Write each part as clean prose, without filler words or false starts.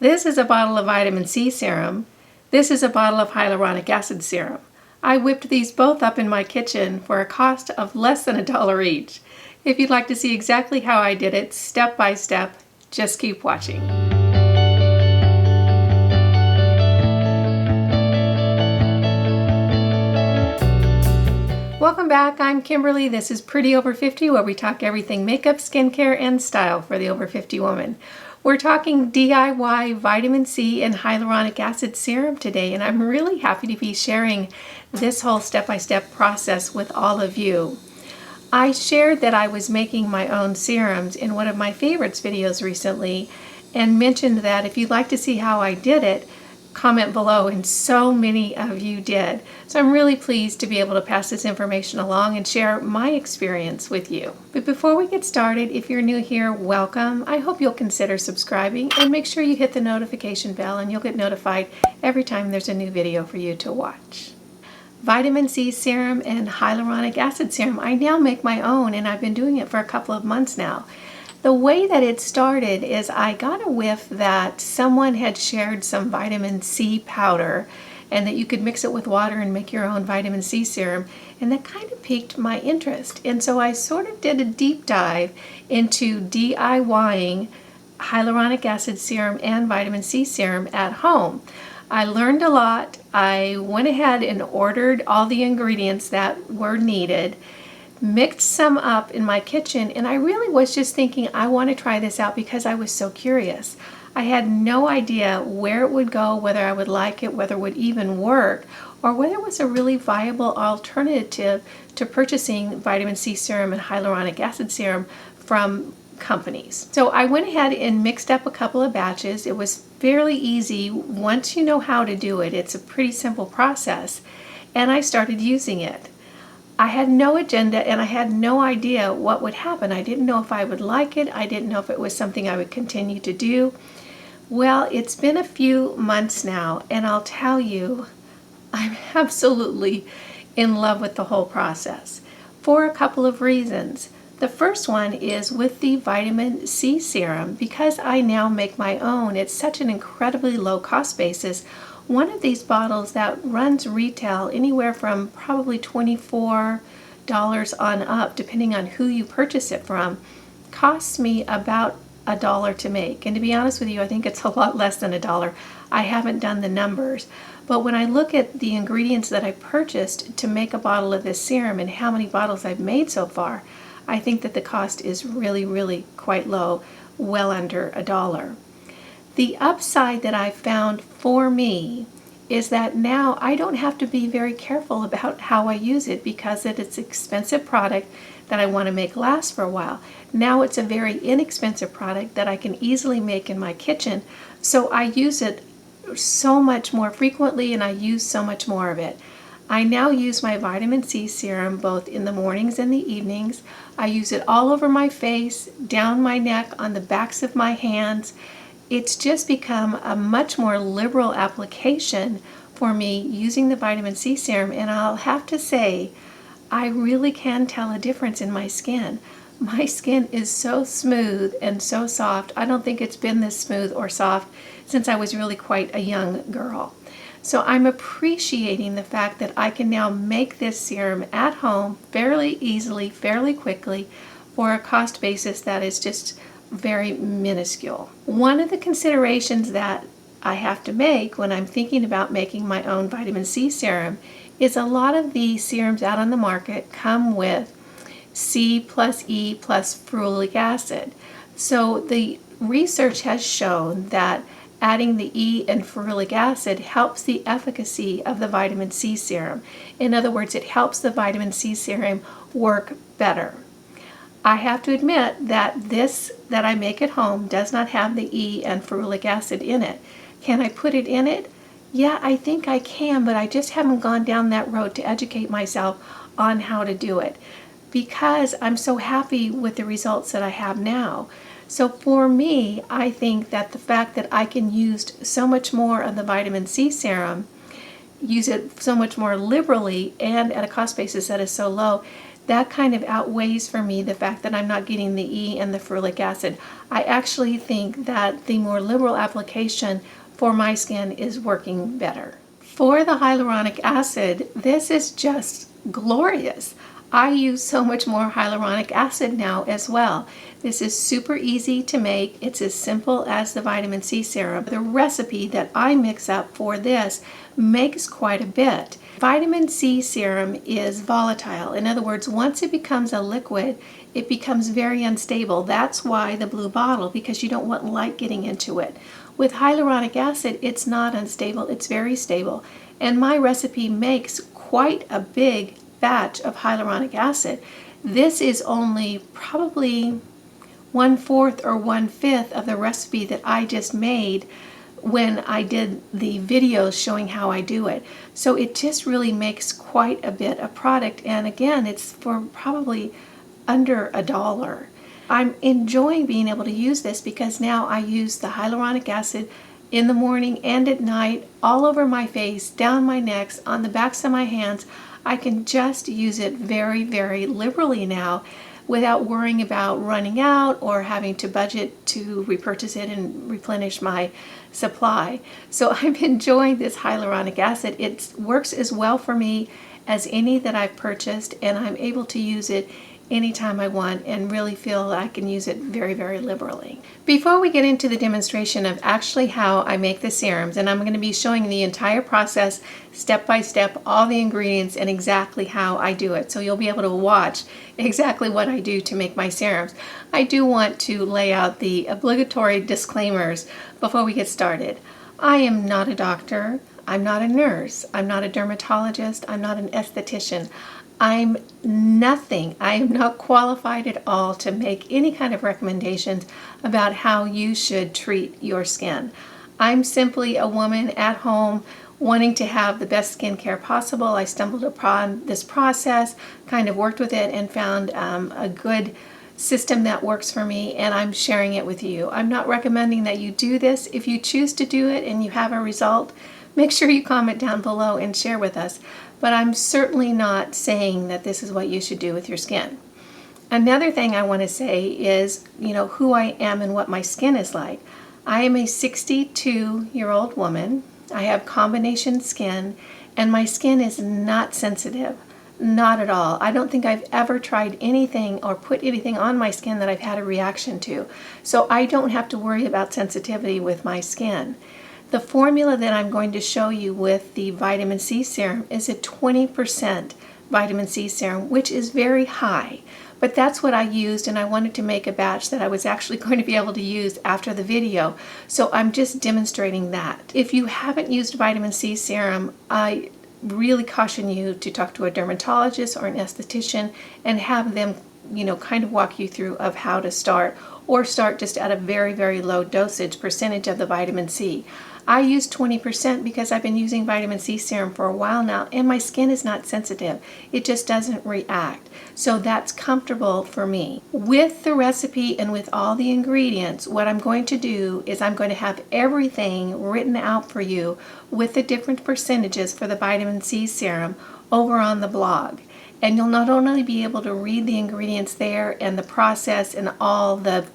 This is a bottle of vitamin C serum. This is a bottle of hyaluronic acid serum. I whipped these both up in my kitchen for a cost of less than $1 each. If you'd like to see exactly how I did it, step by step, just keep watching. Welcome back, I'm Kimberly. This is Pretty Over 50, where we talk everything makeup, skincare, and style for the over 50 woman. We're talking DIY vitamin C and hyaluronic acid serum today, and I'm really happy to be sharing this whole step-by-step process with all of you. I shared that I was making my own serums in one of my favorites videos recently and mentioned that if you'd like to see how I did it, comment below, and so many of you did. So I'm really pleased to be able to pass this information along and share my experience with you. But before we get started, if you're new here, welcome. I hope you'll consider subscribing and make sure you hit the notification bell and you'll get notified every time there's a new video for you to watch. Vitamin C serum and hyaluronic acid serum, I now make my own, and I've been doing it for a couple of months now. The way that it started is I got a whiff that someone had shared some vitamin C powder and that you could mix it with water and make your own vitamin C serum, and that kind of piqued my interest. And so I sort of did a deep dive into DIYing hyaluronic acid serum and vitamin C serum at home. I learned a lot. I went ahead and ordered all the ingredients that were needed, mixed some up in my kitchen, and I really was just thinking I want to try this out because I was so curious. I had no idea where it would go, whether I would like it, whether it would even work, or whether it was a really viable alternative to purchasing vitamin C serum and hyaluronic acid serum from companies. So I went ahead and mixed up a couple of batches. It was fairly easy once you know how to do it. It's a pretty simple process, and I started using it. I had no agenda and I had no idea what would happen. I didn't know if I would like it. I didn't know if it was something I would continue to do. Well, it's been a few months now, and I'll tell you, I'm absolutely in love with the whole process for a couple of reasons. The first one is with the vitamin C serum. Because I now make my own, it's such an incredibly low cost basis. One of these bottles that runs retail anywhere from probably $24 on up, depending on who you purchase it from, costs me about $1 to make. And to be honest with you, I think it's a lot less than $1. I haven't done the numbers. But when I look at the ingredients that I purchased to make a bottle of this serum and how many bottles I've made so far, I think that the cost is really, really quite low, well under $1. The upside that I found for me is that now I don't have to be very careful about how I use it because it's an expensive product that I want to make last for a while. Now it's a very inexpensive product that I can easily make in my kitchen, so I use it so much more frequently and I use so much more of it. I now use my vitamin C serum both in the mornings and the evenings. I use it all over my face, down my neck, on the backs of my hands. It's just become a much more liberal application for me using the vitamin C serum, and I'll have to say, I really can tell a difference in my skin. My skin is so smooth and so soft. I don't think it's been this smooth or soft since I was really quite a young girl. So I'm appreciating the fact that I can now make this serum at home fairly easily, fairly quickly, for a cost basis that is just very minuscule. One of the considerations that I have to make when I'm thinking about making my own vitamin C serum is a lot of the serums out on the market come with C plus E plus ferulic acid. So the research has shown that adding the E and ferulic acid helps the efficacy of the vitamin C serum. In other words, it helps the vitamin C serum work better. I have to admit that this that I make at home does not have the E and ferulic acid in it. Can I put it in it? Yeah, I think I can, but I just haven't gone down that road to educate myself on how to do it because I'm so happy with the results that I have now. So for me, I think that the fact that I can use so much more of the vitamin C serum, use it so much more liberally and at a cost basis that is so low, that kind of outweighs for me the fact that I'm not getting the E and the ferulic acid. I actually think that the more liberal application for my skin is working better. For the hyaluronic acid, this is just glorious. I use so much more hyaluronic acid now as well. This is super easy to make. It's as simple as the vitamin C serum. The recipe that I mix up for this makes quite a bit. Vitamin C serum is volatile. In other words, once it becomes a liquid, it becomes very unstable. That's why the blue bottle, because you don't want light getting into it. With hyaluronic acid, it's not unstable, it's very stable. And my recipe makes quite a big batch of hyaluronic acid. This is only probably 1/4 or 1/5 of the recipe that I just made when I did the videos showing how I do it. So it just really makes quite a bit of product, and again, it's for probably under $1. I'm enjoying being able to use this because now I use the hyaluronic acid in the morning and at night, all over my face, down my necks, on the backs of my hands. I can just use it very, very liberally now without worrying about running out or having to budget to repurchase it and replenish my supply. So I'm enjoying this hyaluronic acid. It works as well for me as any that I've purchased, and I'm able to use it anytime I want and really feel I can use it very, very liberally. Before we get into the demonstration of actually how I make the serums, and I'm going to be showing the entire process step by step, all the ingredients and exactly how I do it, so you'll be able to watch exactly what I do to make my serums. I do want to lay out the obligatory disclaimers before we get started. I am not a doctor, I'm not a nurse, I'm not a dermatologist, I'm not an esthetician. I'm nothing. I am not qualified at all to make any kind of recommendations about how you should treat your skin. I'm simply a woman at home wanting to have the best skincare possible. I stumbled upon this process, kind of worked with it, and found a good system that works for me, and I'm sharing it with you. I'm not recommending that you do this. If you choose to do it and you have a result, make sure you comment down below and share with us. But I'm certainly not saying that this is what you should do with your skin. Another thing I want to say is, who I am and what my skin is like. I am a 62-year-old woman. I have combination skin, and my skin is not sensitive. Not at all. I don't think I've ever tried anything or put anything on my skin that I've had a reaction to. So I don't have to worry about sensitivity with my skin. The formula that I'm going to show you with the vitamin C serum is a 20% vitamin C serum, which is very high. But that's what I used, and I wanted to make a batch that I was actually going to be able to use after the video. So I'm just demonstrating that. If you haven't used vitamin C serum, I really caution you to talk to a dermatologist or an esthetician and have them, kind of walk you through of how to start, or start just at a very, very low dosage percentage of the vitamin C. I use 20% because I've been using vitamin C serum for a while now, and my skin is not sensitive. It just doesn't react. So that's comfortable for me. With the recipe and with all the ingredients, what I'm going to do is I'm going to have everything written out for you with the different percentages for the vitamin C serum over on the blog. And you'll not only be able to read the ingredients there and the process and all the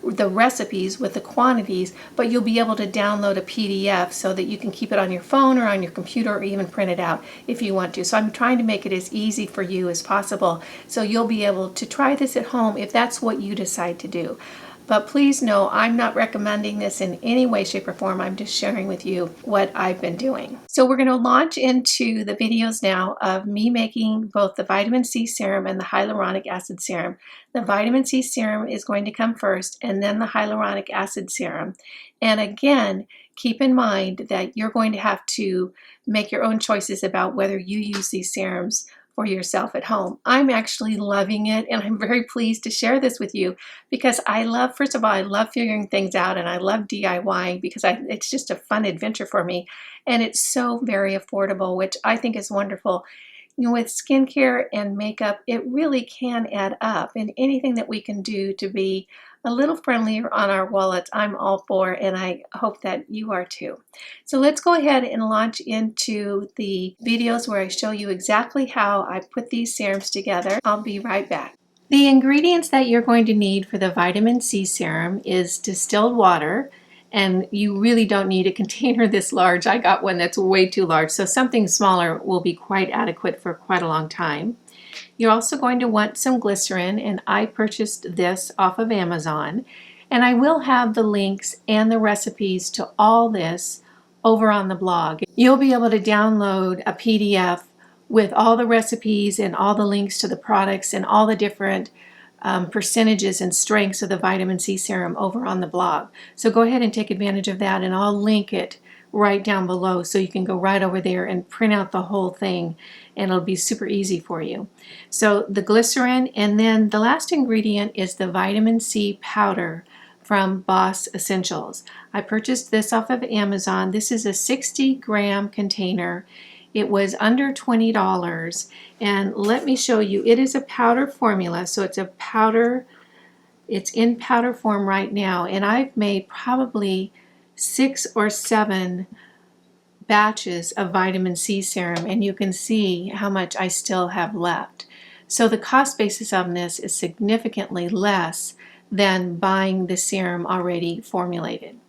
recipes with the quantities, but you'll be able to download a PDF so that you can keep it on your phone or on your computer or even print it out if you want to. So I'm trying to make it as easy for you as possible, so you'll be able to try this at home if that's what you decide to do. But please know, I'm not recommending this in any way, shape, or form. I'm just sharing with you what I've been doing. So we're going to launch into the videos now of me making both the vitamin C serum and the hyaluronic acid serum. The vitamin C serum is going to come first, and then the hyaluronic acid serum. And again, keep in mind that you're going to have to make your own choices about whether you use these serums for yourself at home. I'm actually loving it, and I'm very pleased to share this with you because first of all, I love figuring things out, and I love DIY because it's just a fun adventure for me, and it's so very affordable, which I think is wonderful. With skincare and makeup, it really can add up, and anything that we can do to be a little friendlier on our wallets, I'm all for, and I hope that you are too. So let's go ahead and launch into the videos where I show you exactly how I put these serums together. I'll be right back. The ingredients that you're going to need for the vitamin C serum is distilled water, and you really don't need a container this large. I got one that's way too large, so something smaller will be quite adequate for quite a long time. You're also going to want some glycerin, and I purchased this off of Amazon, and I will have the links and the recipes to all this over on the blog. You'll be able to download a PDF with all the recipes and all the links to the products and all the different percentages and strengths of the vitamin C serum over on the blog. So go ahead and take advantage of that, and I'll link it right down below so you can go right over there and print out the whole thing, and it'll be super easy for you. So the glycerin, and then the last ingredient is the vitamin C powder from Boss Essentials. I purchased this off of Amazon. This is a 60-gram container. It was under $20, and let me show you. It is a powder formula, so it's a powder. It's in powder form right now, and I've made probably 6 or 7 batches of vitamin C serum, and you can see how much I still have left. So the cost basis on this is significantly less than buying the serum already formulated.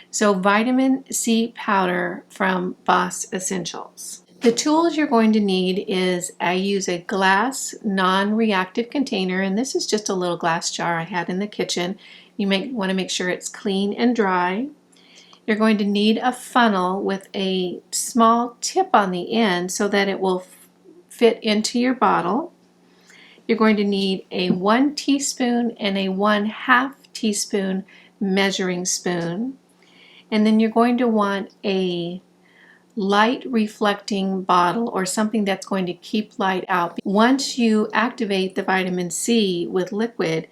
So vitamin C powder from Boss Essentials. The tools you're going to need is I use a glass non-reactive container, and this is just a little glass jar I had in the kitchen. You may want to make sure it's clean and dry. You're going to need a funnel with a small tip on the end so that it will fit into your bottle. You're going to need a 1 teaspoon and a 1/2 teaspoon measuring spoon. And then you're going to want a light reflecting bottle or something that's going to keep light out. Once you activate the vitamin C with liquid,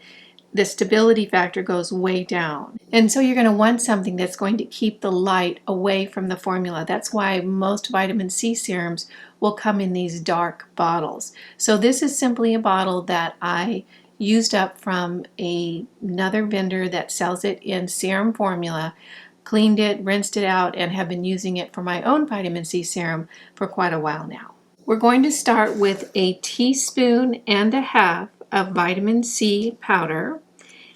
the stability factor goes way down. And so you're going to want something that's going to keep the light away from the formula. That's why most vitamin C serums will come in these dark bottles. So this is simply a bottle that I used up from another vendor that sells it in serum formula, cleaned it, rinsed it out, and have been using it for my own vitamin C serum for quite a while now. We're going to start with a 1.5 teaspoons of vitamin C powder.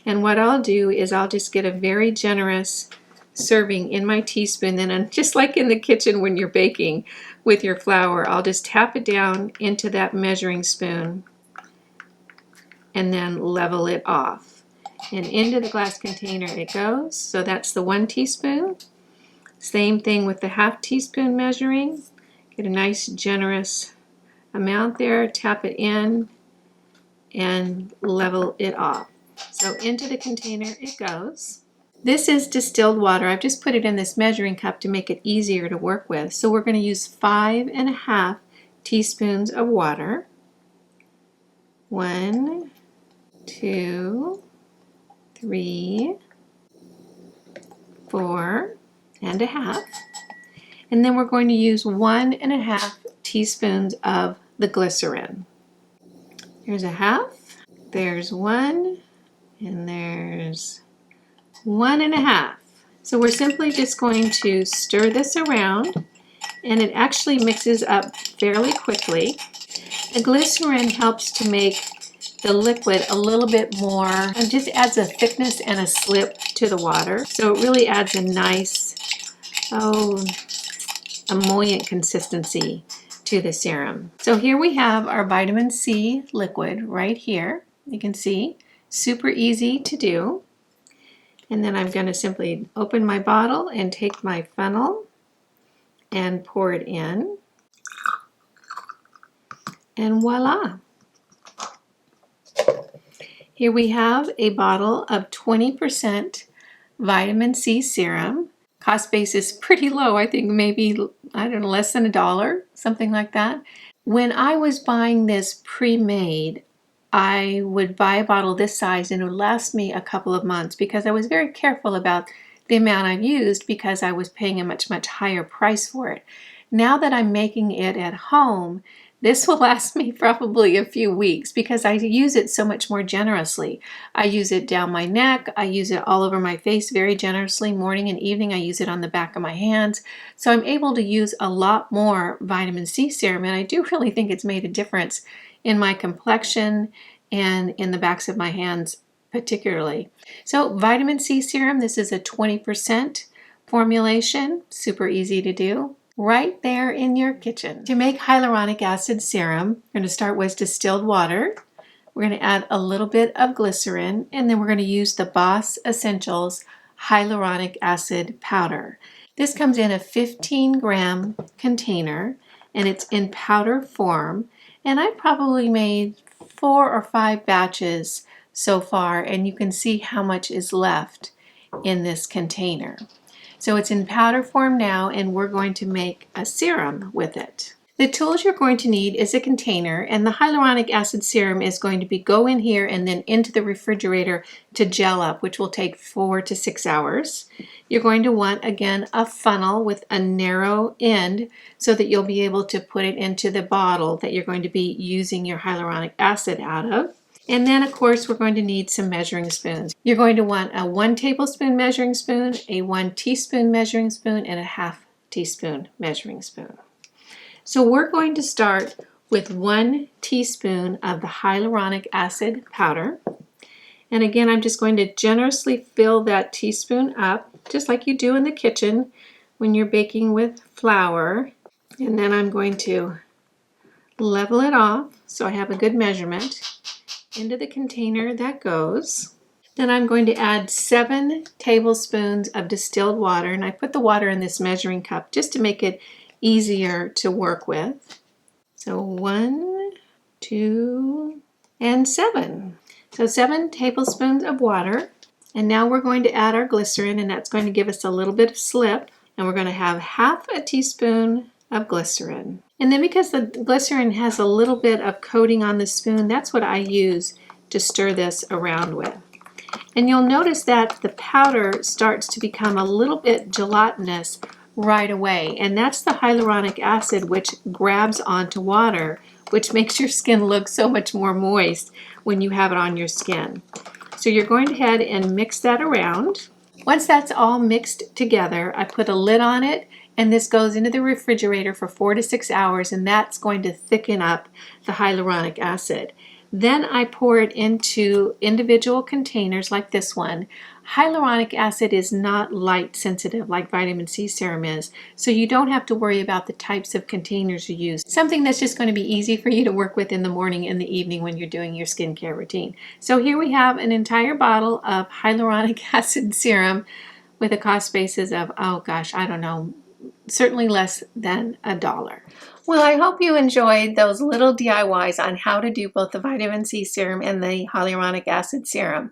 And what I'll do is I'll just get a very generous serving in my teaspoon. Then I'm just like in the kitchen when you're baking with your flour, I'll just tap it down into that measuring spoon and then level it off. And into the glass container it goes. So that's the 1 teaspoon. Same thing with the 1/2 teaspoon measuring. Get a nice generous amount there, tap it in, and level it off. So into the container it goes. This is distilled water. I've just put it in this measuring cup to make it easier to work with. So we're going to use 5.5 teaspoons of water. 1, 2, 3, 4.5. And then we're going to use 1.5 teaspoons of the glycerin. Here's 1/2. There's 1, and there's 1.5. So we're simply just going to stir this around, and it actually mixes up fairly quickly. The glycerin helps to make the liquid a little bit more, and just adds a thickness and a slip to the water. So it really adds a nice, emollient consistency to the serum. So here we have our vitamin C liquid right here. You can see, super easy to do. And then I'm going to simply open my bottle and take my funnel and pour it in. And voila! Here we have a bottle of 20% vitamin C serum. Cost base is pretty low. I think maybe, I don't know, less than $1, something like that. When I was buying this pre-made, I would buy a bottle this size and it would last me a couple of months because I was very careful about the amount I've used because I was paying a much higher price for it. Now that I'm making it at home, This will last me probably a few weeks because I use it so much more generously. I use it down my neck. I use it all over my face very generously, morning and evening. I use it on the back of my hands. So I'm able to use a lot more vitamin C serum, and I do really think it's made a difference in my complexion and in the backs of my hands particularly. So vitamin C serum, this is a 20% formulation, super easy to do. Right there in your kitchen. To make hyaluronic acid serum, we're going to start with distilled water. We're going to add a little bit of glycerin, and then we're going to use the Boss Essentials Hyaluronic Acid Powder. This comes in a 15-gram container, and it's in powder form, and I probably made 4 or 5 batches so far, and you can see how much is left in this container. So it's in powder form now, and we're going to make a serum with it. The tools you're going to need is a container, and the hyaluronic acid serum is going to go in here and then into the refrigerator to gel up, which will take 4 to 6 hours. You're going to want, again, a funnel with a narrow end so that you'll be able to put it into the bottle that you're going to be using your hyaluronic acid out of. And then, of course, we're going to need some measuring spoons. You're going to want a 1 tablespoon measuring spoon, a 1 teaspoon measuring spoon, and a 1/2 teaspoon measuring spoon. So we're going to start with 1 teaspoon of the hyaluronic acid powder. And again, I'm just going to generously fill that teaspoon up, just like you do in the kitchen when you're baking with flour. And then I'm going to level it off so I have a good measurement into the container that goes. Then I'm going to add 7 tablespoons of distilled water, and I put the water in this measuring cup just to make it easier to work with. So 1, 2, and 7. So 7 tablespoons of water. And now we're going to add our glycerin, and that's going to give us a little bit of slip. And we're going to have 1/2 teaspoon of glycerin. And then because the glycerin has a little bit of coating on the spoon, that's what I use to stir this around with. And you'll notice that the powder starts to become a little bit gelatinous right away. And that's the hyaluronic acid, which grabs onto water, which makes your skin look so much more moist when you have it on your skin. So you're going to head and mix that around. Once that's all mixed together, I put a lid on it, and this goes into the refrigerator for 4 to 6 hours, and that's going to thicken up the hyaluronic acid. Then I pour it into individual containers like this one. Hyaluronic acid is not light sensitive like vitamin C serum is, so you don't have to worry about the types of containers you use. Something that's just going to be easy for you to work with in the morning and the evening when you're doing your skincare routine. So here we have an entire bottle of hyaluronic acid serum with a cost basis of, oh gosh, I don't know, certainly less than $1. Well, I hope you enjoyed those little DIYs on how to do both the vitamin C serum and the hyaluronic acid serum.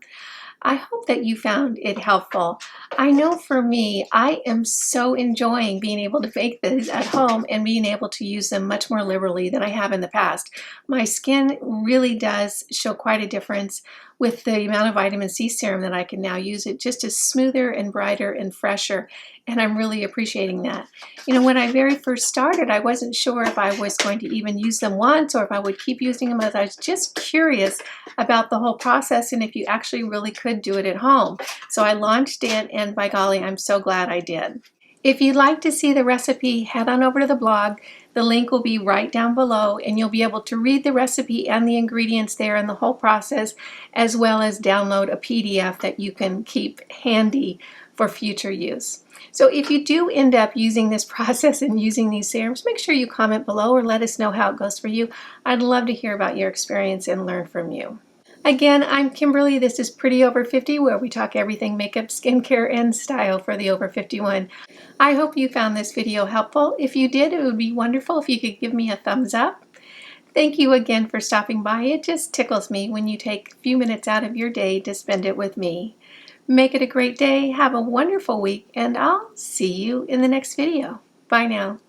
I hope that you found it helpful. I know for me, I am so enjoying being able to make these at home and being able to use them much more liberally than I have in the past. My skin really does show quite a difference with the amount of vitamin C serum that I can now use. It just is smoother and brighter and fresher, and I'm really appreciating that. You know, when I very first started, I wasn't sure if I was going to even use them once or if I would keep using them. I was just curious about the whole process and if you actually really could do it at home. So I launched it, and by golly, I'm so glad I did. If you'd like to see the recipe, head on over to the blog. The link will be right down below, and you'll be able to read the recipe and the ingredients there and the whole process, as well as download a PDF that you can keep handy for future use. So if you do end up using this process and using these serums, make sure you comment below or let us know how it goes for you. I'd love to hear about your experience and learn from you. Again, I'm Kimberly. This is Pretty Over 50, where we talk everything makeup, skincare, and style for the over 51. I hope you found this video helpful. If you did, it would be wonderful if you could give me a thumbs up. Thank you again for stopping by. It just tickles me when you take a few minutes out of your day to spend it with me. Make it a great day, have a wonderful week, and I'll see you in the next video. Bye now.